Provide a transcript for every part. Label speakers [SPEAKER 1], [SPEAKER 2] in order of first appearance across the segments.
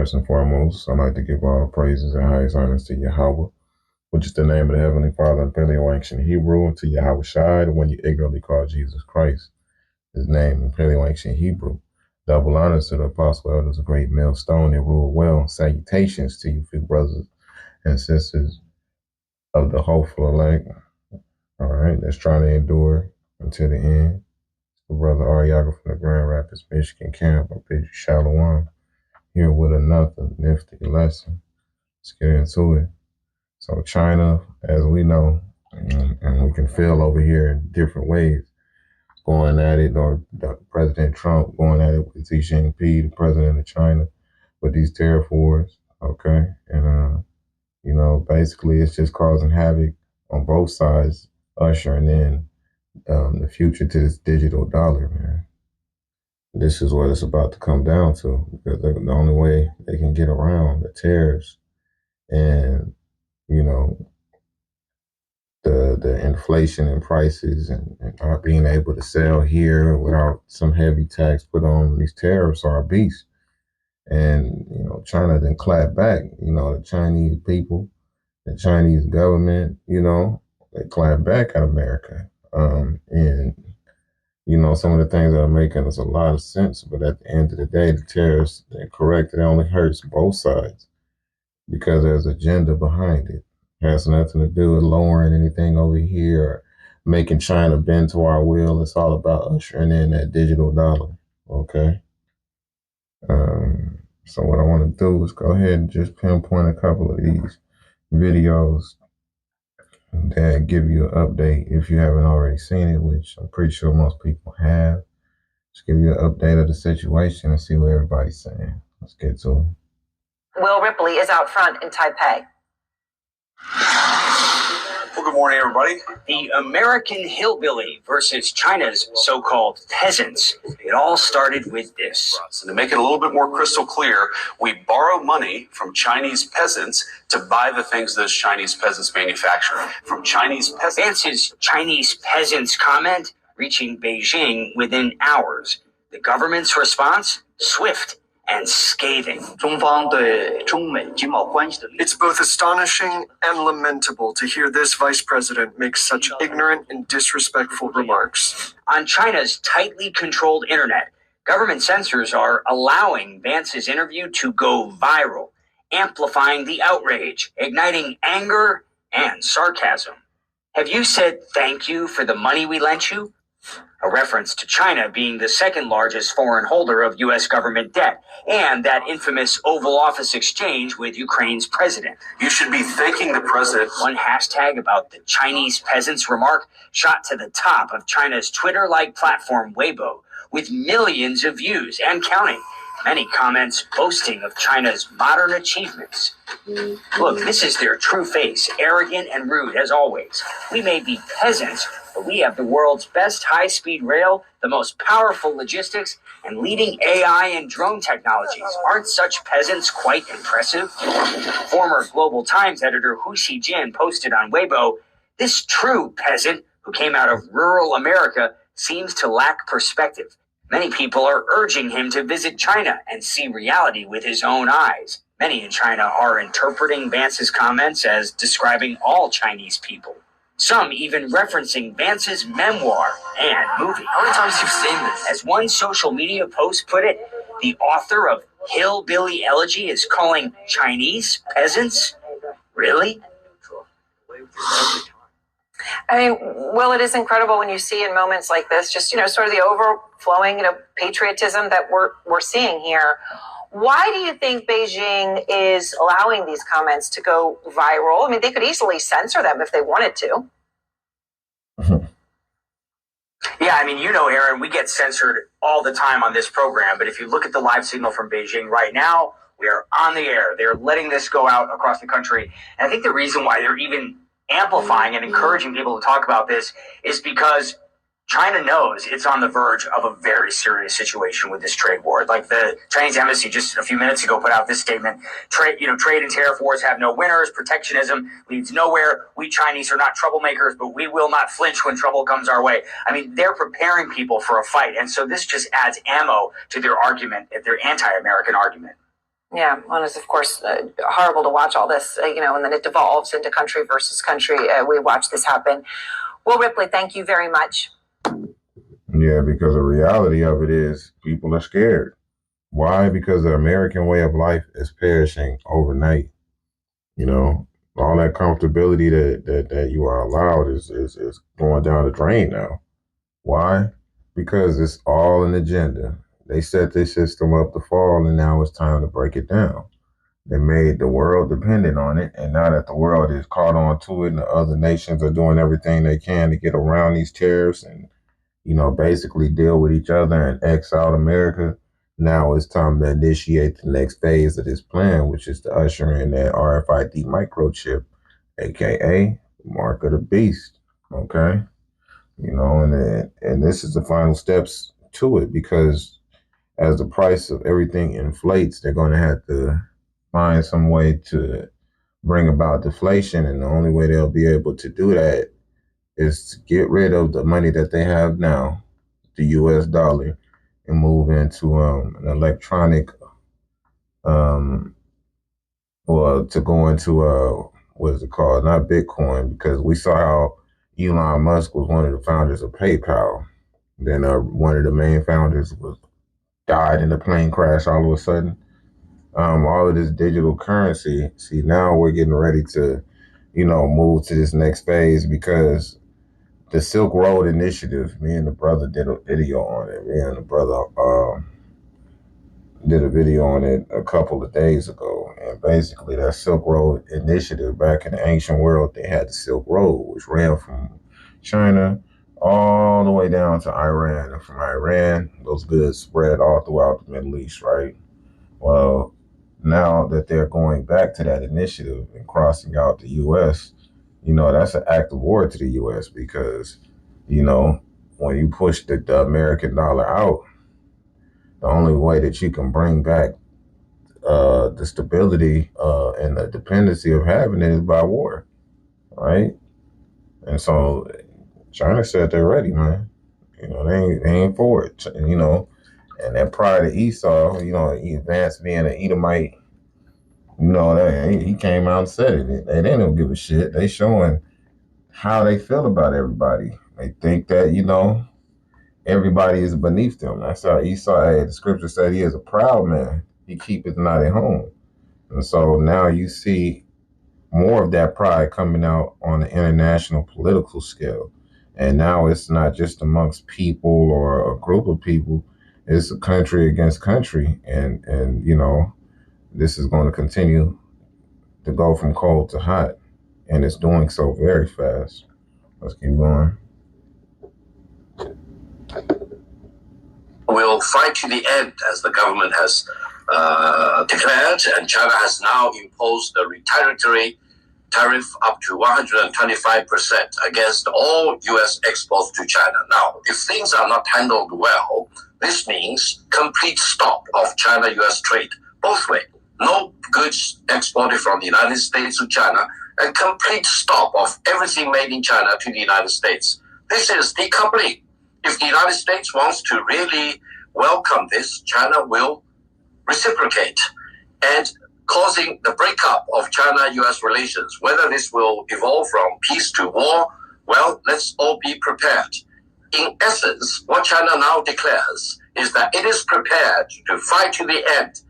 [SPEAKER 1] First and foremost, I'd like to give all praises and highest honors to Yahweh, which is the name of the Heavenly Father in Paleo-Ancient Hebrew, and to Yahweh Shai, the one you ignorantly call Jesus Christ, his name in Paleo-Ancient Hebrew. Double honors to the apostle elders, a great millstone that rule well. Salutations to you, few brothers and sisters of the hopeful elect. All right, that's trying to endure until the end. The brother Ariaga from the Grand Rapids, Michigan camp. I bid you shalom. Here with another nifty lesson. Let's get into it. So China, as we know, and we can feel over here in different ways, going at it, or President Trump going at it with Xi Jinping, the president of China, with these tariff wars, okay? And, basically it's just causing havoc on both sides, ushering in the future to this digital dollar, man. This is what it's about to come down to, because the only way they can get around the tariffs and, the inflation in prices and not being able to sell here without some heavy tax put on these tariffs are a beast. And, China didn't clap back, the Chinese people, the Chinese government, they clap back at America. And some of the things that are making us a lot of sense, but at the end of the day, the tariffs, they're correct. It only hurts both sides because there's agenda behind it. It has nothing to do with lowering anything over here or making China bend to our will. It's all about ushering in that digital dollar. Okay. So what I want to do is go ahead and just pinpoint a couple of these videos that give you an update if you haven't already seen it, which I'm pretty sure most people have. Just give you an update of the situation and see what everybody's saying. Let's get to it.
[SPEAKER 2] Will Ripley is out front in Taipei.
[SPEAKER 3] Well, good morning, everybody. The American hillbilly versus China's so-called peasants. It all started with this. And to make it a little bit more crystal clear, we borrow money from Chinese peasants to buy the things those Chinese peasants manufacture. From Chinese peasants. Vance's Chinese peasants comment reaching Beijing within hours. The government's response? Swift and scathing.
[SPEAKER 4] It's both astonishing and lamentable to hear this vice president make such ignorant and disrespectful remarks.
[SPEAKER 3] On China's tightly controlled internet, government censors are allowing Vance's interview to go viral, amplifying the outrage, igniting anger and sarcasm. Have you said thank you for the money we lent you? A reference to China being the second largest foreign holder of U.S. government debt, and that infamous Oval Office exchange with Ukraine's president. You should be thanking the president. One hashtag about the Chinese peasants remark shot to the top of China's Twitter-like platform Weibo, with millions of views and counting. Many comments boasting of China's modern achievements. Look, this is their true face, arrogant and rude as always. We may be peasants, but we have the world's best high-speed rail, the most powerful logistics, and leading AI and drone technologies. Aren't such peasants quite impressive? Former Global Times editor Hu Xijin posted on Weibo, this true peasant who came out of rural America seems to lack perspective. Many people are urging him to visit China and see reality with his own eyes. Many in China are interpreting Vance's comments as describing all Chinese people. Some even referencing Vance's memoir and movie.
[SPEAKER 5] How many times have you seen this?
[SPEAKER 3] As one social media post put it, the author of Hillbilly Elegy is calling Chinese peasants? Really?
[SPEAKER 2] I mean, well, it is incredible when you see in moments like this, just, sort of the overflowing, patriotism that we're seeing here. Why do you think Beijing is allowing these comments to go viral? I mean, they could easily censor them if they wanted to.
[SPEAKER 3] Yeah, I mean, Aaron, we get censored all the time on this program. But if you look at the live signal from Beijing right now, we are on the air. They're letting this go out across the country. And I think the reason why they're even amplifying and encouraging people to talk about this is because China knows it's on the verge of a very serious situation with this trade war. Like the Chinese embassy just a few minutes ago put out this statement: trade and tariff wars have no winners. Protectionism leads nowhere. We Chinese are not troublemakers, but we will not flinch when trouble comes our way. I mean, they're preparing people for a fight, and so this just adds ammo to their argument, their anti-American argument.
[SPEAKER 2] Yeah, well, it's of course horrible to watch all this, and then it devolves into country versus country. We watch this happen. Well, Ripley, thank you very much.
[SPEAKER 1] Yeah, because the reality of it is people are scared. Why? Because the American way of life is perishing overnight. You know, all that comfortability that you are allowed is going down the drain now. Why? Because it's all an agenda. They set this system up to fall, and now it's time to break it down. They made the world dependent on it, and now that the world is caught on to it, and the other nations are doing everything they can to get around these tariffs and basically deal with each other and X out America. Now it's time to initiate the next phase of this plan, which is to usher in that RFID microchip, aka mark of the beast. Okay, and this is the final steps to it, because as the price of everything inflates, they're going to have to find some way to bring about deflation, and the only way they'll be able to do that is to get rid of the money that they have now, the U.S. dollar, and move into an electronic, to go into what is it called? Not Bitcoin, because we saw how Elon Musk was one of the founders of PayPal. Then one of the main founders died in a plane crash all of a sudden. All of this digital currency. See, now we're getting ready to, move to this next phase, because the Silk Road Initiative, me and the brother did a video on it. Me and the brother did a video on it a couple of days ago. And basically, that Silk Road Initiative, back in the ancient world, they had the Silk Road, which ran from China all the way down to Iran. And from Iran, those goods spread all throughout the Middle East, right? Well, now that they're going back to that initiative and crossing out the U.S., that's an act of war to the U.S. because, when you push the American dollar out, the only way that you can bring back the stability and the dependency of having it is by war, right? And so China said they're ready, man. They ain't for it, and that pride of Esau, he advanced being an Edomite. He came out and said it. They don't give a shit. They showing how they feel about everybody. They think that, everybody is beneath them. That's how Esau, the scripture said, he is a proud man. He keepeth not at home. And so now you see more of that pride coming out on the international political scale. And now it's not just amongst people or a group of people. It's a country against country. And this is going to continue to go from cold to hot. And it's doing so very fast. Let's keep going.
[SPEAKER 5] We'll fight to the end, as the government has declared, and China has now imposed a retaliatory tariff up to 125% against all U.S. exports to China. Now, if things are not handled well, this means complete stop of China-U.S. trade, both ways. No goods exported from the United States to China, and complete stop of everything made in China to the United States. This is decoupling. If the United States wants to really welcome this, China will reciprocate, and causing the breakup of China-U.S. relations. Whether this will evolve from peace to war, well, let's all be prepared. In essence, what China now declares is that it is prepared to fight to the end.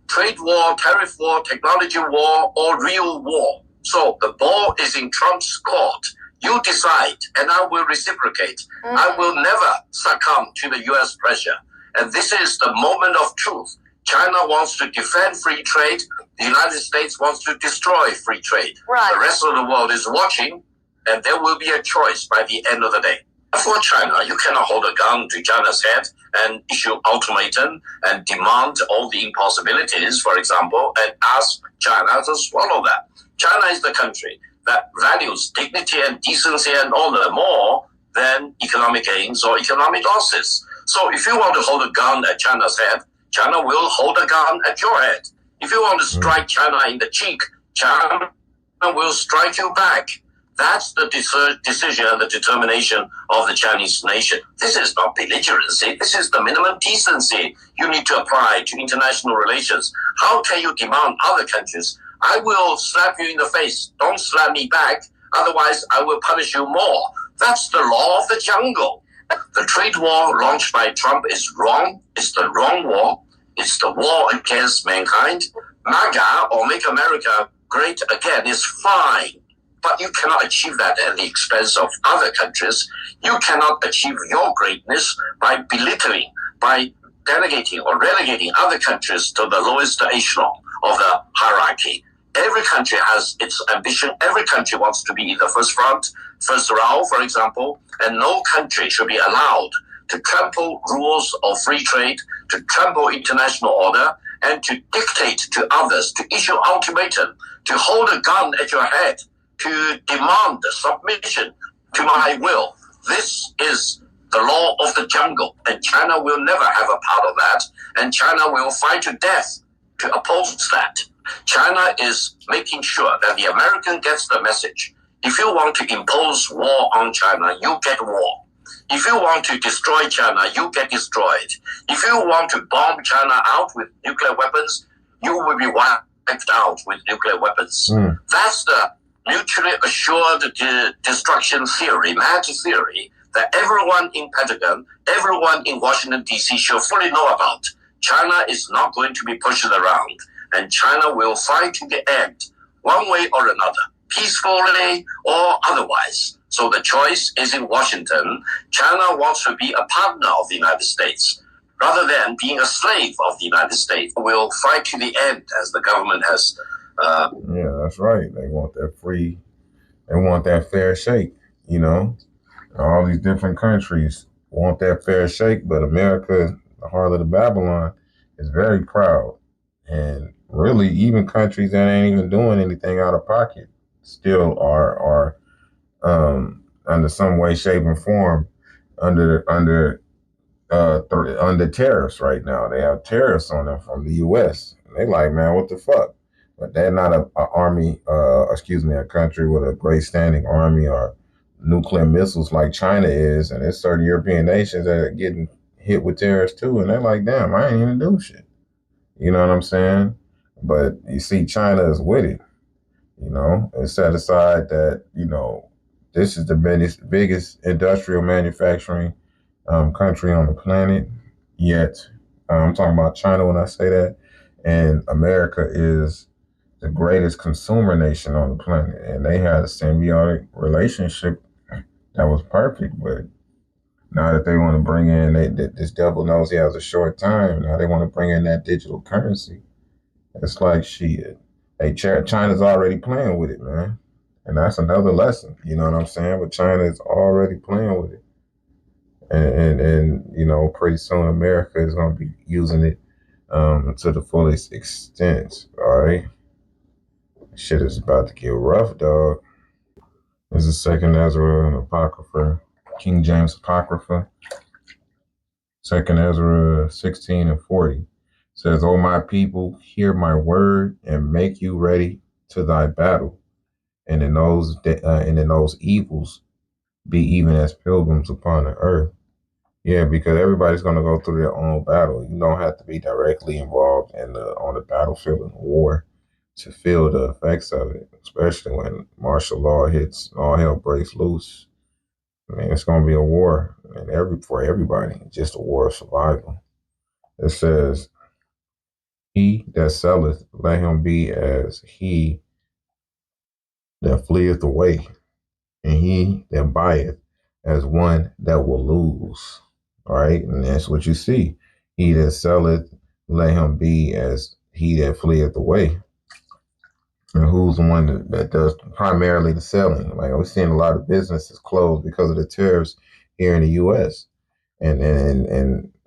[SPEAKER 5] Trade war, tariff war, technology war, or real war. So the ball is in Trump's court. You decide, and I will reciprocate. I will never succumb to the U.S. pressure. And this is the moment of truth. China wants to defend free trade. The United States wants to destroy free trade. Right. The rest of the world is watching, and there will be a choice by the end of the day. For China, you cannot hold a gun to China's head and issue ultimatum and demand all the impossibilities, for example, and ask China to swallow that. China is the country that values dignity and decency and honor more than economic gains or economic losses. So if you want to hold a gun at China's head, China will hold a gun at your head. If you want to strike China in the cheek, China will strike you back. That's the decision and the determination of the Chinese nation. This is not belligerency. This is the minimum decency you need to apply to international relations. How can you demand other countries? I will slap you in the face. Don't slap me back. Otherwise, I will punish you more. That's the law of the jungle. The trade war launched by Trump is wrong. It's the wrong war. It's the war against mankind. MAGA, or Make America Great Again, is fine. But you cannot achieve that at the expense of other countries. You cannot achieve your greatness by belittling, by delegating or relegating other countries to the lowest echelon of the hierarchy. Every country has its ambition. Every country wants to be in the first front, first row, for example, and no country should be allowed to trample rules of free trade, to trample international order, and to dictate to others, to issue ultimatum, to hold a gun at your head, to demand submission to my will. This is the law of the jungle, and China will never have a part of that, and China will fight to death to oppose that. China is making sure that the American gets the message. If you want to impose war on China, you get war. If you want to destroy China, you get destroyed. If you want to bomb China out with nuclear weapons, you will be wiped out with nuclear weapons. That's the mutually assured destruction theory, mad theory, that everyone in Pentagon, everyone in Washington, D.C. should fully know about. China is not going to be pushed around, and China will fight to the end, one way or another, peacefully or otherwise. So the choice is in Washington. China wants to be a partner of the United States, rather than being a slave of the United States. Will fight to the end, as the government has.
[SPEAKER 1] Yeah, that's right. They want that free. They want that fair shake. You know, all these different countries want that fair shake, but America, the heart of the Babylon, is very proud. And really, even countries that ain't even doing anything out of pocket still are under some way, shape, and form under tariffs right now. They have tariffs on them from the U.S. And they like, man, what the fuck? But they're not a country with a great standing army or nuclear missiles like China is. And there's certain European nations that are getting hit with tariffs too. And they're like, damn, I ain't even do shit. You know what I'm saying? But you see, China is with it. You know, and set aside that, this is the biggest industrial manufacturing country on the planet. Yet, I'm talking about China when I say that. And America is the greatest consumer nation on the planet. And they had a symbiotic relationship that was perfect. But now that they want to bring in, this devil knows he has a short time. Now they want to bring in that digital currency. It's like shit. Hey, China's already playing with it, man. And that's another lesson. You know what I'm saying? But China is already playing with it. And pretty soon America is going to be using it to the fullest extent. All right. Shit is about to get rough, dog. This is Second Ezra and Apocrypha, King James Apocrypha. Second Ezra 16 and 40 says, O my people, hear my word and make you ready to thy battle. And in those evils, be even as pilgrims upon the earth. Yeah, because everybody's going to go through their own battle. You don't have to be directly involved on the battlefield in war to feel the effects of it, especially when martial law hits, all hell breaks loose. I mean, it's going to be a war, and for everybody, just a war of survival. It says, he that selleth, let him be as he that fleeth away, and he that buyeth as one that will lose. All right, and that's what you see. He that selleth, let him be as he that fleeth away. And who's the one that does primarily the selling? Like, we're seeing a lot of businesses close because of the tariffs here in the U.S. And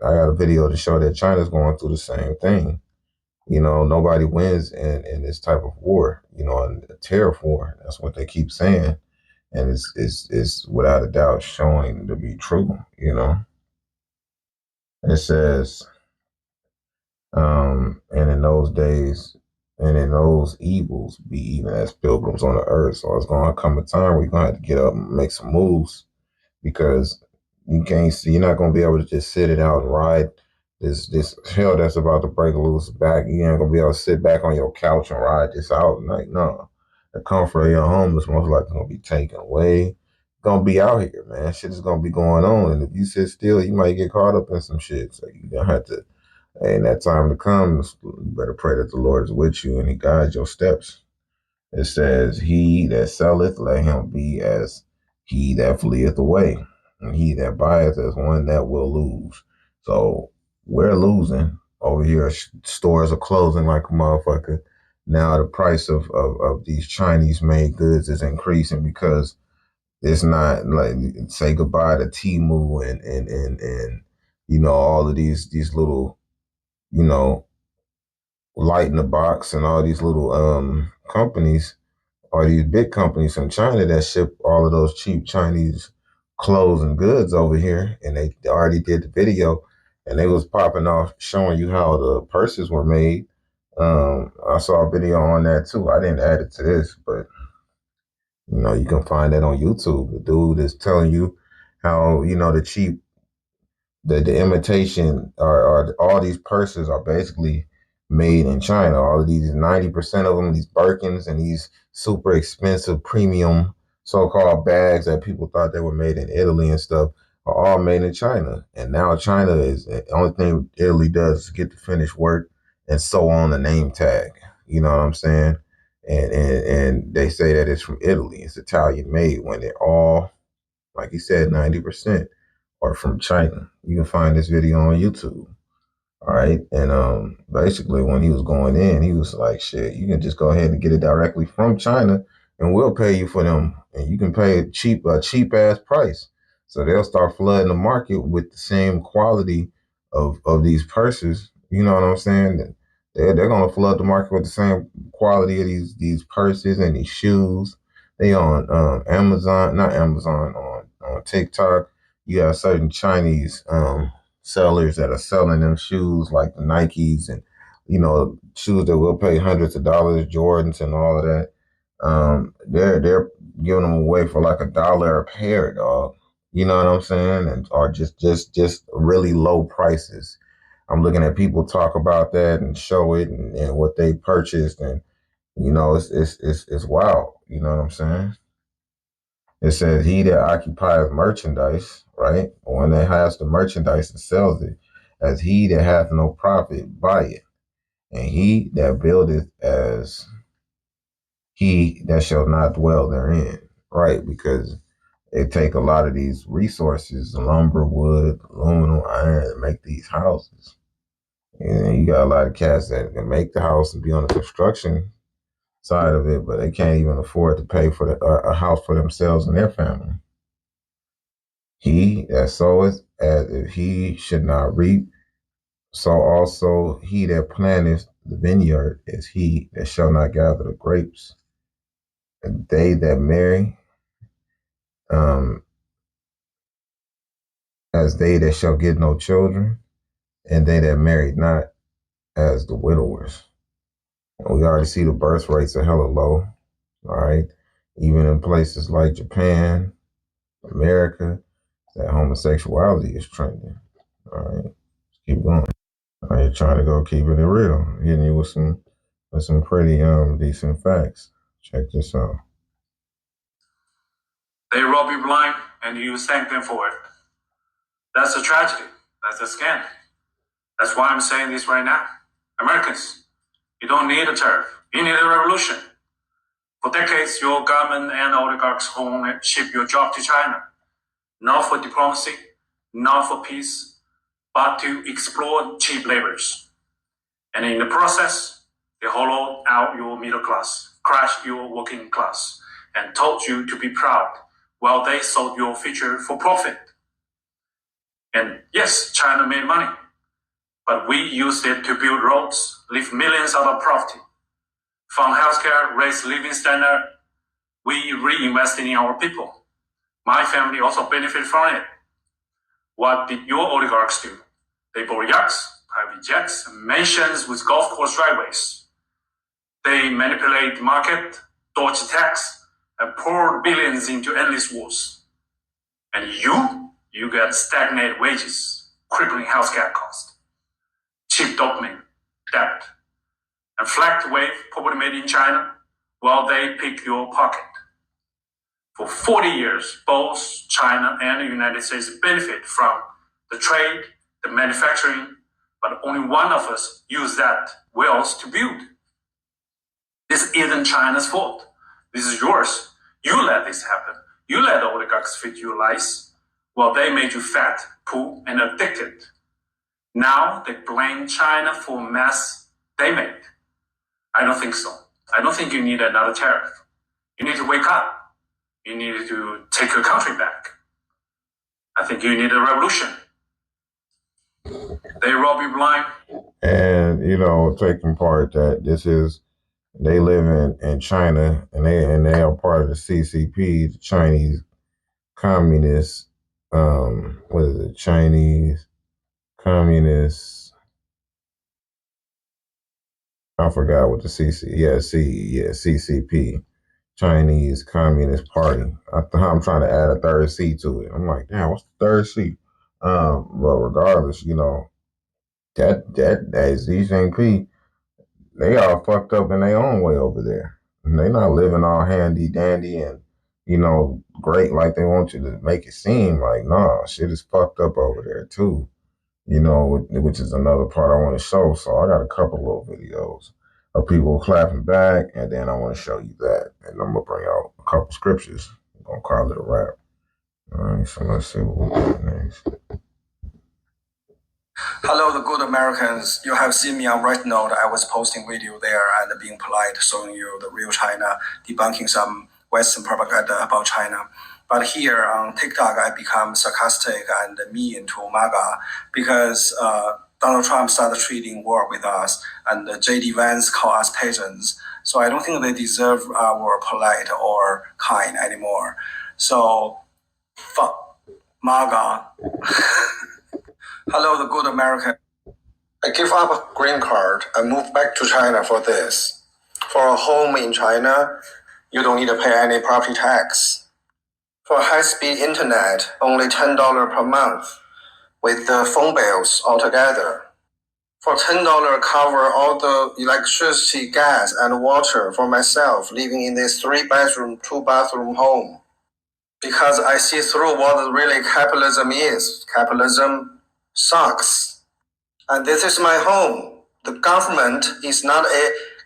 [SPEAKER 1] I got a video to show that China's going through the same thing. Nobody wins in this type of war, in a tariff war. That's what they keep saying. And it's without a doubt showing to be true, It says, and in those days, and in those evils, be even as pilgrims on the earth. So it's going to come a time where you're going to have to get up and make some moves, because you're not going to be able to just sit it out and ride this hell that's about to break loose back. You ain't gonna be able to sit back on your couch and ride this out. Like, no. The comfort of your home is most likely gonna be taken away. Gonna be out here, man. Shit is gonna be going on. And if you sit still, you might get caught up in some shit. So you're gonna have to, hey, in that time to come, you better pray that the Lord is with you and he guides your steps. It says, he that selleth, let him be as he that fleeth away, and he that buyeth as one that will lose. So we're losing over here. Stores are closing like a motherfucker. Now the price of these Chinese made goods is increasing because it's not like, say goodbye to Temu and you know, all of these little, you know, light in the box and all these little companies, or these big companies from China that ship all of those cheap Chinese clothes and goods over here. And they already did the video and they was popping off showing you how the purses were made. I saw a video on that too. I didn't add it to this, but you know, you can find that on YouTube. The dude is telling you how, you know, the cheap, the imitation or all these purses are basically made in China. All of these 90% of them, these Birkins and these super expensive premium so-called bags that people thought they were made in Italy and stuff are all made in China. And now China is the only thing Italy does is get the finished work and sew on the name tag. You know what I'm saying? And they say that it's from Italy. It's Italian made when they're all, like he said, 90% are from China. You can find this video on YouTube. All right. And basically when he was going in, he was like, shit, you can just go ahead and get it directly from China and we'll pay you for them. And you can pay a cheap ass price. So they'll start flooding the market with the same quality of these purses. You know what I'm saying? They're gonna flood the market with the same quality of these purses and these shoes. They on Amazon, not Amazon, on TikTok. You have certain Chinese sellers that are selling them shoes like the Nikes and, you know, shoes that will pay hundreds of dollars, Jordans and all of that. They're giving them away for like $1 a pair, dog. You know what I'm saying? And or just really low prices. I'm looking at people talk about that and show it and what they purchased, and you know, it's wild. You know what I'm saying? It says, he that occupies merchandise, right? One that has the merchandise and sells it, as he that hath no profit buy it. And he that buildeth as he that shall not dwell therein. Right? Because they take a lot of these resources, lumber, wood, aluminum, iron, to make these houses. And you got a lot of cats that can make the house and be on the construction side of it, but they can't even afford to pay for a house for themselves and their family. He that soweth as if he should not reap, so also he that planteth the vineyard is he that shall not gather the grapes. And they that marry, as they that shall get no children, and they that marry not as the widowers. And we already see the birth rates are hella low, all right? Even in places like Japan, America, that homosexuality is trending, all right? Let's keep going. All right, trying to go keeping it real, hitting you with some pretty decent facts. Check this out.
[SPEAKER 6] They rob you blind and you thank them for it. That's a tragedy. That's a scam. That's why I'm saying this right now. Americans, you don't need a tariff. You need a revolution. For decades, your government and oligarchs ship your job to China. Not for diplomacy, not for peace, but to exploit cheap laborers. And in the process, they hollowed out your middle class, crushed your working class, and told you to be proud while they sold your future for profit. And yes, China made money, but we used it to build roads, lift millions out of poverty, fund healthcare, raise living standard. We reinvested in our people. My family also benefited from it. What did your oligarchs do? They bought yachts, private jets, mansions with golf course driveways. They manipulate the market, dodge tax, and pour billions into endless wars. And you get stagnated wages, crippling healthcare costs. cheap dopamine, debt. And flagged wave, probably made in China, well, they pick your pocket. For 40 years, both China and the United States benefit from the trade, the manufacturing, but only one of us use that wealth to build. This isn't China's fault. This is yours. You let this happen. You let the oligarchs feed you lies. Well, they made you fat, poor, and addicted. Now they blame China for mess they made. I don't think so. I don't think you need another tariff. You need to wake up. You need to take your country back. I think you need a revolution. They rob you blind.
[SPEAKER 1] And, taking part that they live in China and they are part of the CCP, the Chinese Communist, what is it? Chinese Communist, I forgot what the CCP, Chinese Communist Party. I'm trying to add a third C to it. I'm like, damn, what's the third C? But regardless, that Xi Jinping, they all fucked up in their own way over there. And they not living all handy dandy and, great like they want you to make it seem like. Nah, shit is fucked up over there too. Which is another part I want to show. So I got a couple little videos of people clapping back, and then I want to show you that. And I'm going to bring out a couple scriptures. I'm going to call it a wrap. All right, so let's see what we got next.
[SPEAKER 7] Hello, the good Americans. You have seen me on Red Note. I was posting video there and being polite, showing you the real China, debunking some Western propaganda about China. But here on TikTok, I become sarcastic and mean to MAGA because Donald Trump started treating war with us, and J.D. Vance called us peasants. So I don't think they deserve our polite or kind anymore. So, fuck MAGA. Hello, the good American. I give up a green card and move back to China for this. For a home in China, you don't need to pay any property tax. For high-speed internet, only $10 per month, with the phone bills altogether. For $10, cover all the electricity, gas, and water for myself living in this 3-bedroom, 2-bathroom home. Because I see through what really capitalism is. Capitalism sucks. And this is my home. The government is not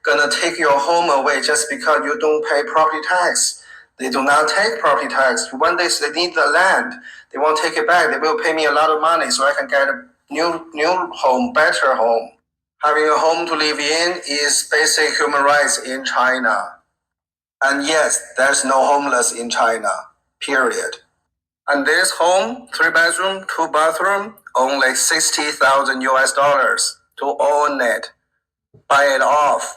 [SPEAKER 7] gonna take your home away just because you don't pay property tax. They do not take property tax. When they need the land, they won't take it back. They will pay me a lot of money so I can get a new home, better home. Having a home to live in is basic human rights in China. And yes, there's no homeless in China, period. And this home, 3-bedroom, 2-bathroom, only $60,000 US to own it, buy it off.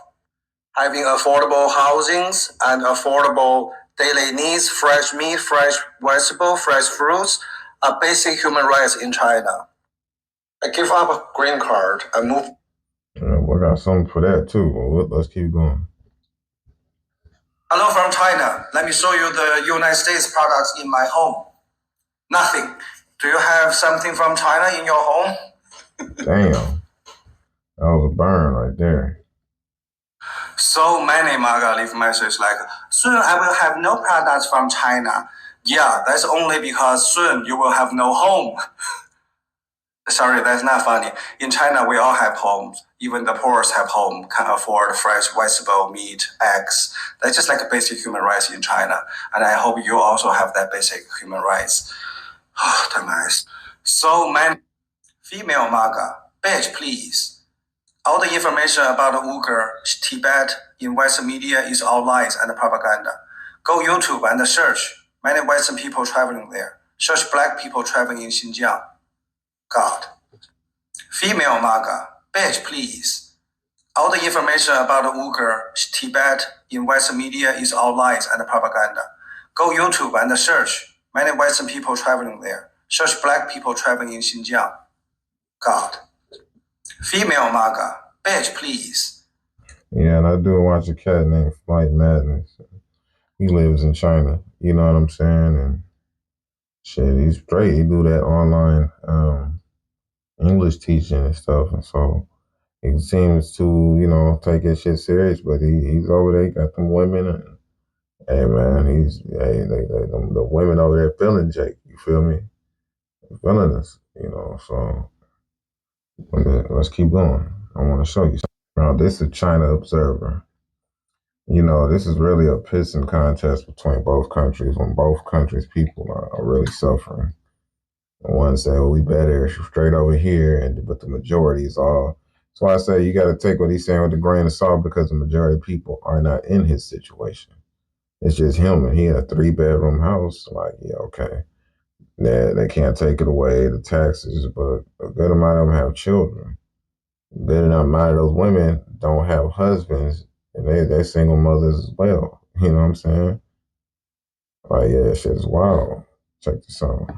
[SPEAKER 7] Having affordable housings and affordable daily needs, fresh meat, fresh vegetable, fresh fruits, are basic human rights in China. I give up a green card and move.
[SPEAKER 1] We got something for that too. Well, let's keep going.
[SPEAKER 7] Hello from China. Let me show you the United States products in my home. Nothing. Do you have something from China in your home?
[SPEAKER 1] Damn. That was a burn right there.
[SPEAKER 7] So many MAGA leave messages like, soon I will have no products from China. Yeah, that's only because soon you will have no home. Sorry, that's not funny. In China, we all have homes. Even the poorest have home, can afford fresh vegetable, meat, eggs. That's just like a basic human rights in China. And I hope you also have that basic human rights. Oh, dumbass. So many female MAGA. Bitch, please. All the information about Uyghur, Tibet in Western media is all lies and propaganda. Go YouTube and search many Western people traveling there. Search black people traveling in Xinjiang. God. Female MAGA. Bitch, please. All the information about Uyghur, Tibet in Western media is all lies and propaganda. Go YouTube and search many Western people traveling there. Search black people traveling in Xinjiang. God. Female MAGA. Bitch, please.
[SPEAKER 1] Yeah, and I do watch a cat named Flight Madness. He lives in China. You know what I'm saying? And shit, he's straight. He do that online English teaching and stuff. And so he seems to, take his shit serious, but he's over there, he got them women, and hey man, the women over there feeling Jake, you feel me? Feeling us, so let's keep going. I want to show you something. Now, this is China Observer. This is really a pissing contest between both countries when both countries' people are really suffering. And one say, well, we better straight over here, but the majority is all. So I say you got to take what he's saying with a grain of salt because the majority of people are not in his situation. It's just him, and he had a 3-bedroom house. Like, yeah, okay. They can't take it away, the taxes, but a good amount of them have children. A good amount of those women don't have husbands, and they're single mothers as well. You know what I'm saying? Like, yeah, shit is wild. Check this out.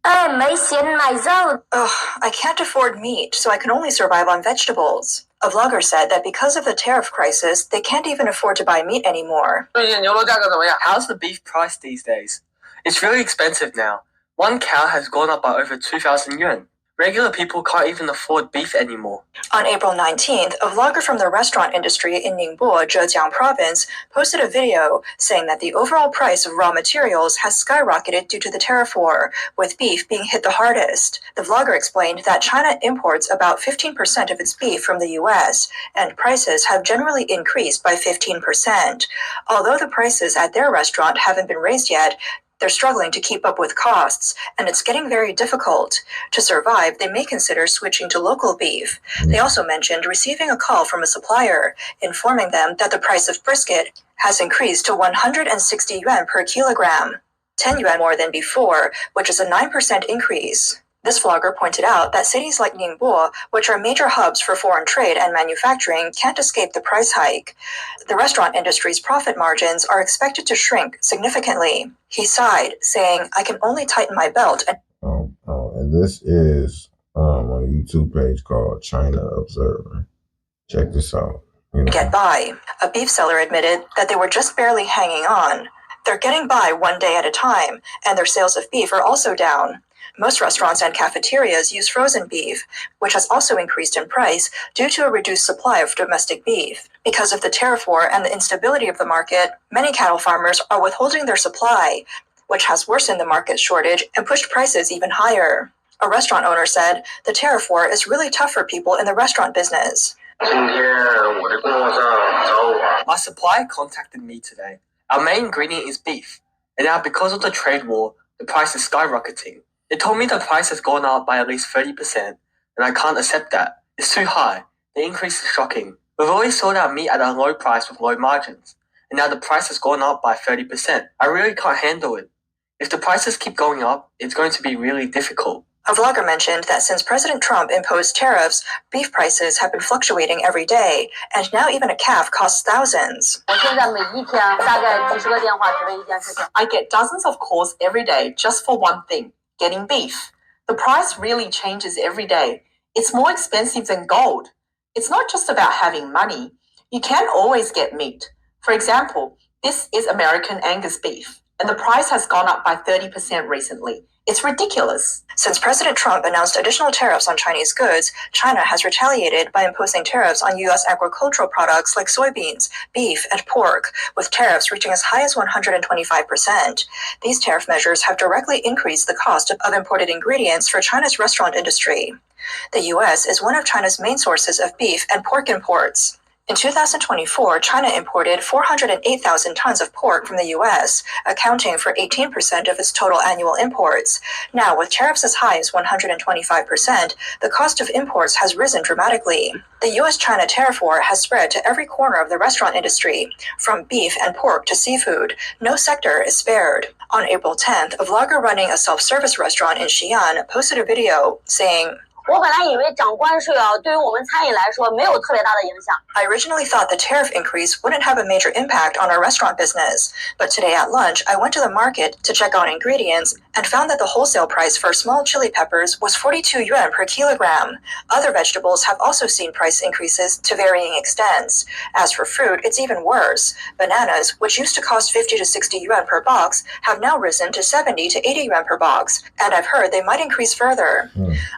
[SPEAKER 2] Ugh, I can't afford meat, so I can only survive on vegetables. A vlogger said that because of the tariff crisis, they can't even afford to buy meat anymore.
[SPEAKER 8] How's the beef price these days? It's really expensive now. One cow has gone up by over 2,000 yuan. Regular people can't even afford beef anymore.
[SPEAKER 2] On April 19th, a vlogger from the restaurant industry in Ningbo, Zhejiang province, posted a video saying that the overall price of raw materials has skyrocketed due to the tariff war, with beef being hit the hardest. The vlogger explained that China imports about 15% of its beef from the US, and prices have generally increased by 15%. Although the prices at their restaurant haven't been raised yet, they're struggling to keep up with costs, and it's getting very difficult. To survive, they may consider switching to local beef. They also mentioned receiving a call from a supplier, informing them that the price of brisket has increased to 160 yuan per kilogram, 10 yuan more than before, which is a 9% increase. This vlogger pointed out that cities like Ningbo, which are major hubs for foreign trade and manufacturing, can't escape the price hike. The restaurant industry's profit margins are expected to shrink significantly. He sighed, saying, I can only tighten my belt.
[SPEAKER 1] And this is on a YouTube page called China Observer. Check this out.
[SPEAKER 2] Get by. A beef seller admitted that they were just barely hanging on. They're getting by one day at a time, and their sales of beef are also down. Most restaurants and cafeterias use frozen beef, which has also increased in price due to a reduced supply of domestic beef. Because of the tariff war and the instability of the market, many cattle farmers are withholding their supply, which has worsened the market shortage and pushed prices even higher. A restaurant owner said, the tariff war is really tough for people in the restaurant business.
[SPEAKER 8] My supplier contacted me today. Our main ingredient is beef, and now because of the trade war, the price is skyrocketing. They told me the price has gone up by at least 30%, and I can't accept that. It's too high. The increase is shocking. We've always sold our meat at a low price with low margins, and now the price has gone up by 30%. I really can't handle it. If the prices keep going up, it's going to be really difficult.
[SPEAKER 2] A vlogger mentioned that since President Trump imposed tariffs, beef prices have been fluctuating every day, and now even a calf costs thousands.
[SPEAKER 9] I get dozens of calls every day just for one thing, getting beef. The price really changes every day. It's more expensive than gold. It's not just about having money. You can't always get meat. For example, this is American Angus beef, and the price has gone up by 30% recently. It's ridiculous.
[SPEAKER 2] Since President Trump announced additional tariffs on Chinese goods, China has retaliated by imposing tariffs on U.S. agricultural products like soybeans, beef, and pork, with tariffs reaching as high as 125%. These tariff measures have directly increased the cost of imported ingredients for China's restaurant industry. The U.S. is one of China's main sources of beef and pork imports. In 2024, China imported 408,000 tons of pork from the U.S., accounting for 18% of its total annual imports. Now, with tariffs as high as 125%, the cost of imports has risen dramatically. The U.S.-China tariff war has spread to every corner of the restaurant industry, from beef and pork to seafood. No sector is spared. On April 10th, a vlogger running a self-service restaurant in Xi'an posted a video saying, I originally thought the tariff increase wouldn't have a major impact on our restaurant business, but today at lunch I went to the market to check on ingredients and found that the wholesale price for small chili peppers was 42 yuan per kilogram. Other vegetables have also seen price increases to varying extents. As for fruit, it's even worse. Bananas, which used to cost 50 to 60 yuan per box, have now risen to 70 to 80 yuan per box, and I've heard they might increase further.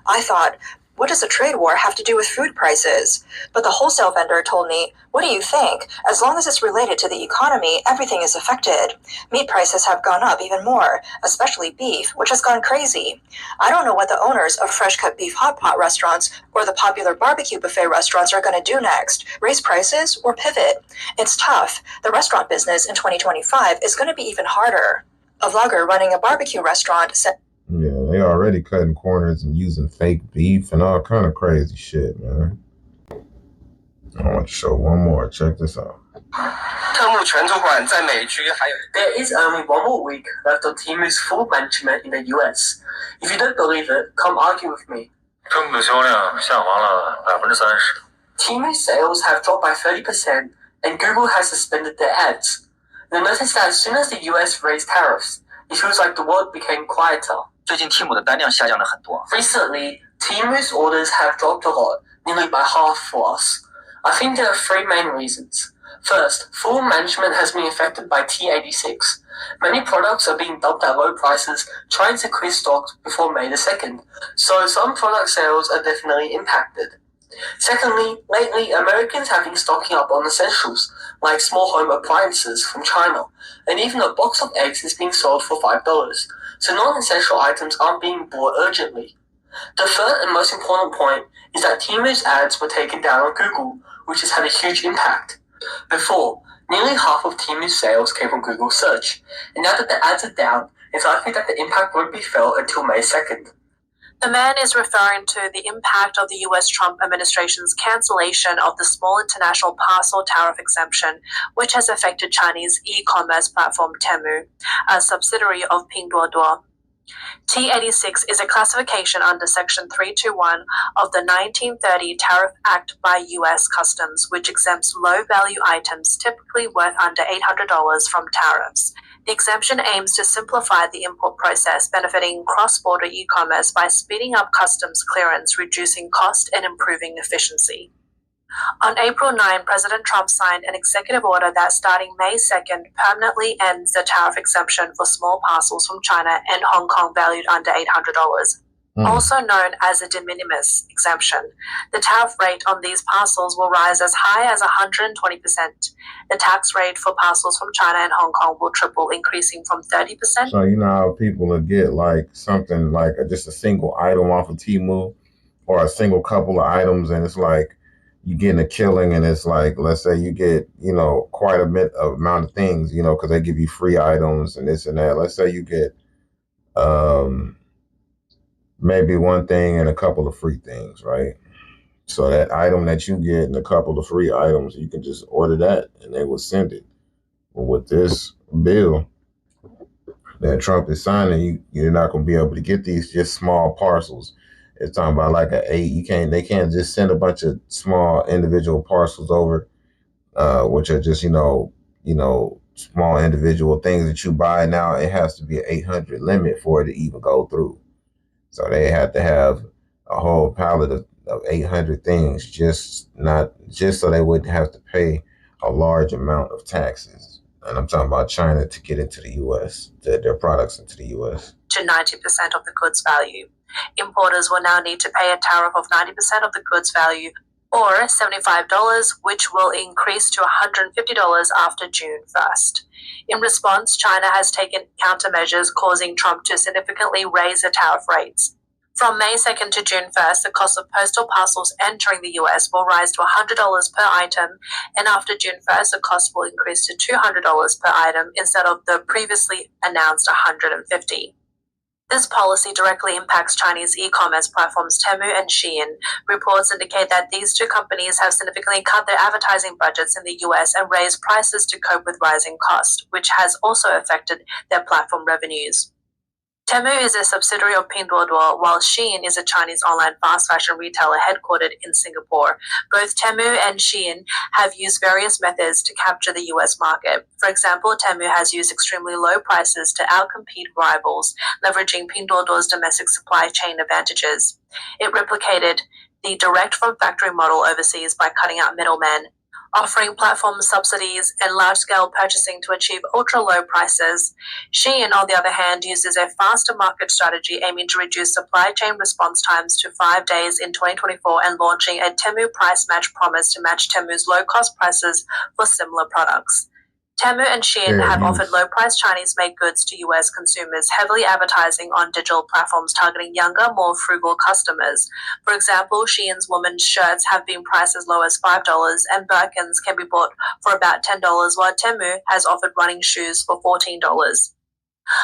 [SPEAKER 2] I thought, what does a trade war have to do with food prices? But the wholesale vendor told me, what do you think? As long as it's related to the economy, everything is affected. Meat prices have gone up even more, especially beef, which has gone crazy. I don't know what the owners of fresh cut beef hot pot restaurants or the popular barbecue buffet restaurants are going to do next, raise prices or pivot. It's tough. The restaurant business in 2025 is going to be even harder. A vlogger running a barbecue restaurant said,
[SPEAKER 1] yeah, they already cutting corners and using fake beef and all kind of crazy shit, man. I want to show one more. Check this out.
[SPEAKER 8] There is only one more week left on Temu's full management in the US. If you don't believe it, come argue with me. Temu sales have dropped by 30%, and Google has suspended their ads. You'll notice that as soon as the US raised tariffs, it feels like the world became quieter.
[SPEAKER 10] 最近 Temu 的单量下降了很多。
[SPEAKER 8] Recently, Temu's orders have dropped a lot, nearly by half for us. I think there are three main reasons. First, full management has been affected by T86. Many products are being dumped at low prices, trying to clear stock before May the 2nd, so some product sales are definitely impacted. Secondly, lately, Americans have been stocking up on essentials, like small home appliances from China, and even a box of eggs is being sold for $5, so non-essential items aren't being bought urgently. The third and most important point is that Temu's ads were taken down on Google, which has had a huge impact. Before, nearly half of Temu's sales came from Google search, and now that the ads are down, it's likely that the impact won't be felt until May 2nd.
[SPEAKER 9] The man is referring to the impact of the US Trump administration's cancellation of the small international parcel tariff exemption, which has affected Chinese e-commerce platform Temu, a subsidiary of Pinduoduo. T86 is a classification under Section 321 of the 1930 Tariff Act by U.S. Customs, which exempts low-value items typically worth under $800 from tariffs. The exemption aims to simplify the import process, benefiting cross-border e-commerce by speeding up customs clearance, reducing cost, and improving efficiency. On April 9, President Trump signed an executive order that starting May 2nd permanently ends the tariff exemption for small parcels from China and Hong Kong valued under $800. Also known as a de minimis exemption, the tariff rate on these parcels will rise as high as 120%. The tax rate for parcels from China and Hong Kong will triple, increasing from 30%.
[SPEAKER 1] So you know how people will get like something like just a single item off of Temu or a single couple of items, and it's like you getting a killing, and it's like, let's say you get, you know, quite a bit of amount of things, you know, because they give you free items and this and that. Let's say you get maybe one thing and a couple of free things, right? So that item that you get and a couple of free items, you can just order that and they will send it. But with this bill that Trump is signing, you're not going to be able to get these just small parcels. It's talking about like they can't just send a bunch of small individual parcels over, which are just, you know, small individual things that you buy. Now it has to be an 800 limit for it to even go through. So they have to have a whole pallet of 800 things, just so they wouldn't have to pay a large amount of taxes. And I'm talking about China to get into the U.S., their products into the U.S.
[SPEAKER 9] To 90% of the goods value. Importers will now need to pay a tariff of 90% of the goods value, or $75, which will increase to $150 after June 1st. In response, China has taken countermeasures, causing Trump to significantly raise the tariff rates. From May 2nd to June 1st, the cost of postal parcels entering the US will rise to $100 per item, and after June 1st, the cost will increase to $200 per item instead of the previously announced $150. This policy directly impacts Chinese e-commerce platforms Temu and Shein. Reports indicate that these two companies have significantly cut their advertising budgets in the US and raised prices to cope with rising costs, which has also affected their platform revenues. Temu is a subsidiary of Pinduoduo, while Shein is a Chinese online fast fashion retailer headquartered in Singapore. Both Temu and Shein have used various methods to capture the US market. For example, Temu has used extremely low prices to outcompete rivals, leveraging Pinduoduo's domestic supply chain advantages. It replicated the direct from factory model overseas by cutting out middlemen. offering platform subsidies and large-scale purchasing to achieve ultra-low prices. Shein, on the other hand, uses a faster market strategy aiming to reduce supply chain response times to 5 days in 2024 and launching a Temu price match promise to match Temu's low-cost prices for similar products. Temu and Shein have offered low-priced Chinese-made goods to US consumers, heavily advertising on digital platforms targeting younger, more frugal customers. For example, Shein's women's shirts have been priced as low as $5, and Birkins can be bought for about $10, while Temu has offered running shoes for $14.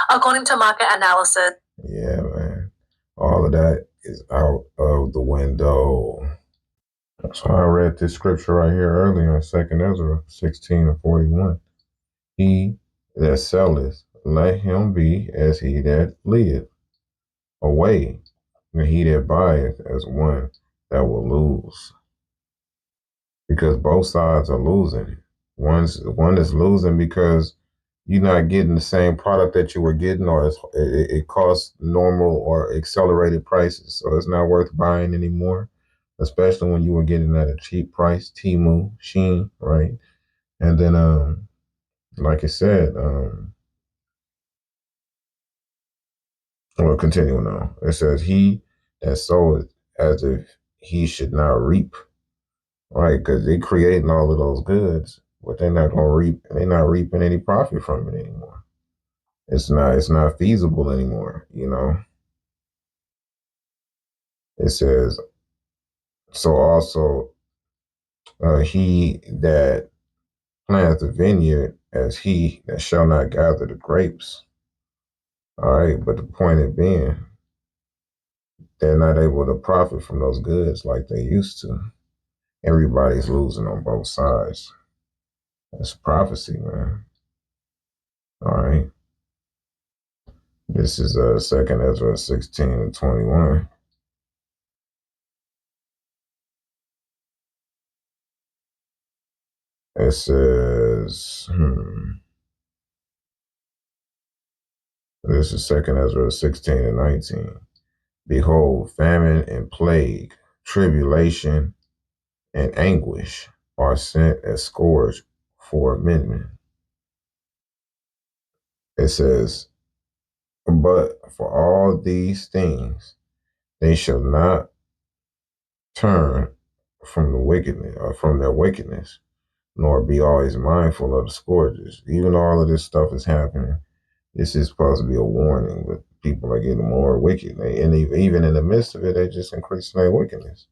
[SPEAKER 9] According to market analysis,
[SPEAKER 1] yeah, man, all of that is out of the window. So I read this scripture right here earlier in 2nd Ezra 16:41. He that selleth, let him be as he that fleeth away, and he that buyeth as one that will lose. Because both sides are losing. One is losing because you're not getting the same product that you were getting, or it costs normal or accelerated prices, so it's not worth buying anymore. Especially when you were getting at a cheap price, Temu, Shein, right? And then, like I said, well, continuing on, it says, "He that soweth as if he should not reap," right? Because they creating all of those goods, but they're not gonna reap. They're not reaping any profit from it anymore. It's not feasible anymore. You know. It says, so also he that planteth the vineyard as he that shall not gather the grapes. All right, but the point of being, they're not able to profit from those goods like they used to. Everybody's losing on both sides. That's prophecy, man. All right. This is 2nd Ezra 16:21. It says, this is 2nd Ezra 16:19. Behold, famine and plague, tribulation and anguish are sent as scourge for men. It says, but for all these things they shall not turn from the wickedness or from their wickedness, nor be always mindful of the scourges. Even though all of this stuff is happening, this is supposed to be a warning, but people are getting more wicked. And even in the midst of it, they just increasing their wickedness.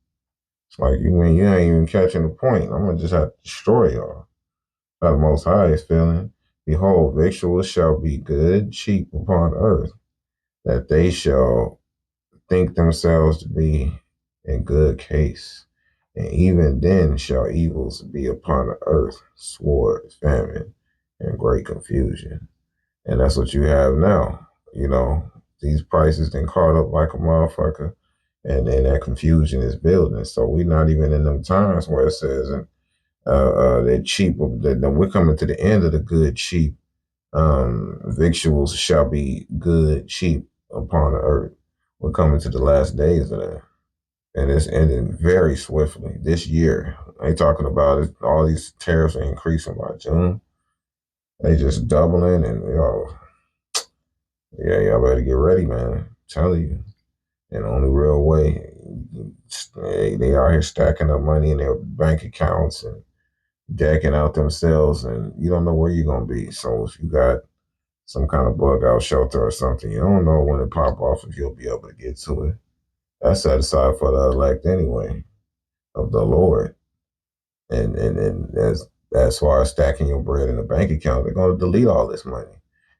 [SPEAKER 1] It's like, you ain't even catching the point. I'm going to just have to destroy y'all. How the Most High is feeling. Behold, victuals shall be good, cheap upon earth, that they shall think themselves to be in good case. And even then shall evils be upon the earth, sword, famine, and great confusion. And that's what you have now. You know, these prices then caught up like a motherfucker, and then that confusion is building. So we're not even in them times where it says that cheap, that we're coming to the end of the good, cheap. Victuals shall be good, cheap upon the earth. We're coming to the last days of that. And it's ending very swiftly this year. They talking about it, all these tariffs are increasing by June. They just doubling, and yeah, y'all better get ready, man. I'm telling you. And the only real way, they are here stacking up money in their bank accounts and decking out themselves, and you don't know where you're gonna be. So if you got some kind of bug out shelter or something, you don't know when it pop off if you'll be able to get to it. That's set aside for the elect anyway, of the Lord. And as far as stacking your bread in a bank account, they're gonna delete all this money.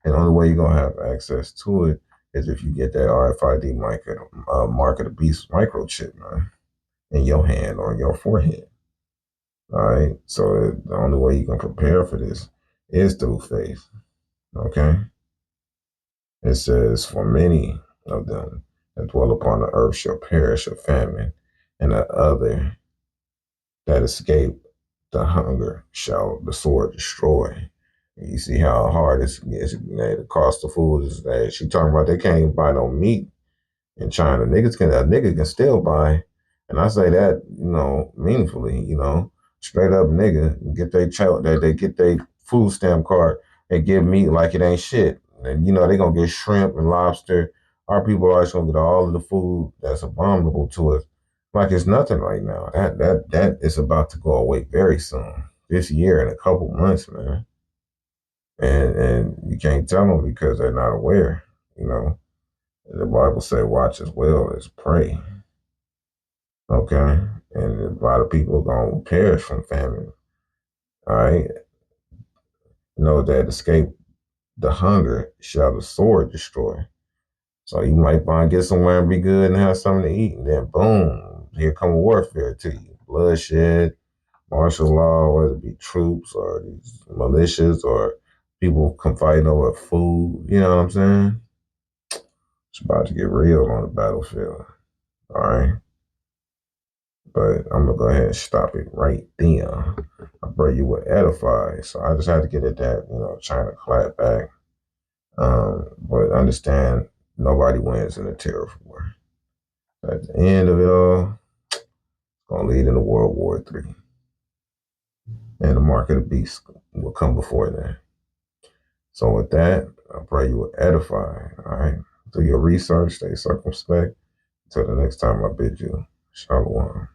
[SPEAKER 1] And the only way you're gonna have access to it is if you get that RFID mark of the beast microchip, man, in your hand or in your forehead. All right. So the only way you can prepare for this is through faith. Okay. It says, for many of them that dwell upon the earth shall perish of famine, and the other that escape the hunger shall the sword destroy. You see how hard it's the cost of food is. She talking about they can't even buy no meat in China. A nigga can still buy, and I say that, meaningfully, straight up nigga, get their child that they get their food stamp card and give meat like it ain't shit. And they gonna get shrimp and lobster. Our people are just gonna get all of the food that's abominable to us. Like it's nothing right now. That is about to go away very soon. This year in a couple months, man. And you can't tell them because they're not aware. The Bible say, "Watch as well as pray." Okay, and a lot of people are gonna perish from famine. All right, that escape the hunger shall the sword destroy. So you might find get somewhere and be good and have something to eat, and then boom, here come warfare to you, bloodshed, martial law, whether it be troops or these militias or people come fighting over food. You know what I'm saying? It's about to get real on the battlefield. All right. But I'm gonna go ahead and stop it right there. I pray you will edify. So I just had to get at that, China clap back. But understand nobody wins in a tariff war. At the end of it all, it's gonna lead into World War III. And the mark of the beast will come before that. So with that, I pray you will edify. All right. Do your research, stay circumspect. Until the next time I bid you, Shalom.